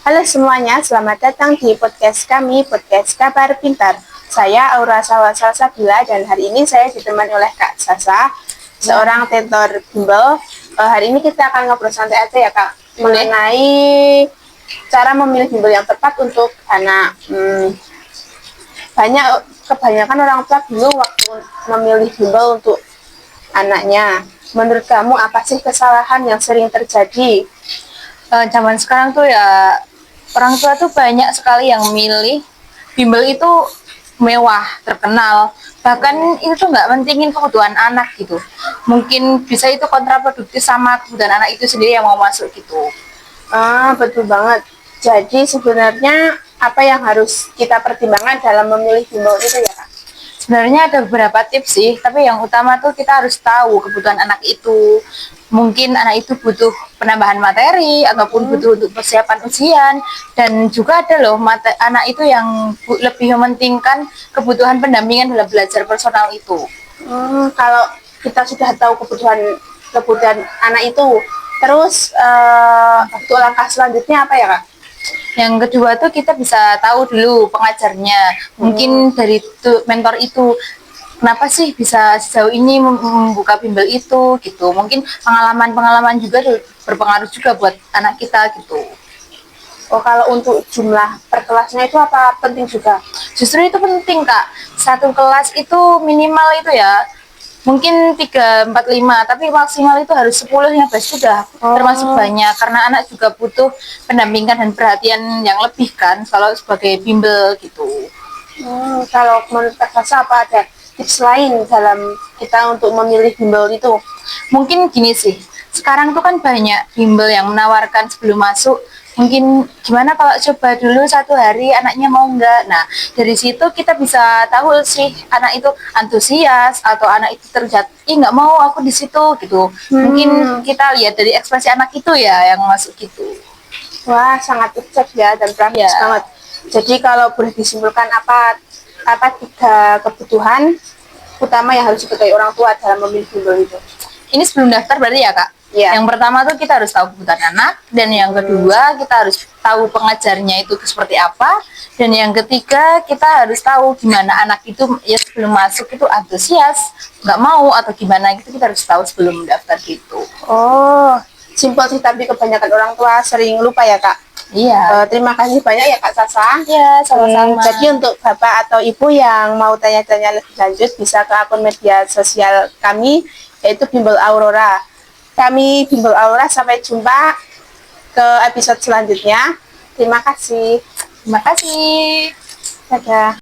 Halo semuanya, selamat datang di podcast kami, Podcast Kabar Pintar. Saya Aura Salsabila dan hari ini saya ditemani oleh Kak Sasa, seorang tentor bimbel. Hari ini kita akan ngobrol santai aja ya Kak, mengenai cara memilih bimbel yang tepat untuk anak. Kebanyakan orang tua bingung waktu memilih bimbel untuk anaknya. Menurut kamu apa sih kesalahan yang sering terjadi? Zaman sekarang tuh ya orang tua tuh banyak sekali yang milih bimbel itu mewah, terkenal. Bahkan itu tuh nggak mentingin kebutuhan anak gitu. Mungkin bisa itu kontraproduktif sama kebutuhan anak itu sendiri yang mau masuk gitu. Betul banget. Jadi sebenarnya apa yang harus kita pertimbangkan dalam memilih bimbel itu ya Kak? Sebenarnya ada beberapa tips sih, tapi yang utama tuh kita harus tahu kebutuhan anak itu. Mungkin anak itu butuh penambahan materi ataupun butuh untuk persiapan ujian, dan juga ada loh anak itu yang lebih mementingkan kebutuhan pendampingan dalam belajar personal itu. Kalau kita sudah tahu kebutuhan anak itu, terus untuk langkah selanjutnya apa ya Kak? Yang kedua tuh kita bisa tahu dulu pengajarnya. Mungkin dari mentor itu kenapa sih bisa sejauh ini membuka bimbel itu gitu. Mungkin pengalaman-pengalaman juga berpengaruh juga buat anak kita gitu. Oh, kalau untuk jumlah per kelasnya itu apa penting juga? Justru itu penting Kak. Satu kelas itu minimal itu ya mungkin 3, 4, 5, tapi maksimal itu harus 10, 15 sudah termasuk banyak, karena anak juga butuh pendampingan dan perhatian yang lebih kan kalau sebagai bimbel gitu. Kalau menurut Kak Sasa apa ada tips lain dalam kita untuk memilih bimbel itu? Mungkin gini sih, sekarang tuh kan banyak bimbel yang menawarkan sebelum masuk, mungkin gimana kalau coba dulu 1 hari anaknya mau nggak. Nah dari situ kita bisa tahu sih anak itu antusias atau anak itu terlihat nggak mau aku di situ gitu. Mungkin kita lihat dari ekspresi anak itu ya yang masuk gitu. Wah, sangat bijak ya dan praktis Ya, banget. Jadi kalau boleh disimpulkan apa 3 kebutuhan utama yang harus diketahui orang tua dalam memilih bimbel itu? ini sebelum daftar berarti ya Kak. Ya. Yang pertama tuh kita harus tahu kebutuhan anak, dan yang kedua kita harus tahu pengajarnya itu seperti apa, dan yang ketiga kita harus tahu gimana anak itu ya sebelum masuk itu antusias, nggak mau atau gimana gitu, kita harus tahu sebelum daftar gitu. Oh, simpel sih tapi kebanyakan orang tua sering lupa ya Kak. Iya. Terima kasih banyak ya Kak Sasa. Iya, sama-sama. Jadi untuk Bapak atau Ibu yang mau tanya-tanya lebih lanjut bisa ke akun media sosial kami yaitu Bimbel Aurora. Kami Bimbel Aurora, sampai jumpa ke episode selanjutnya. Terima kasih. Terima kasih. Dadah.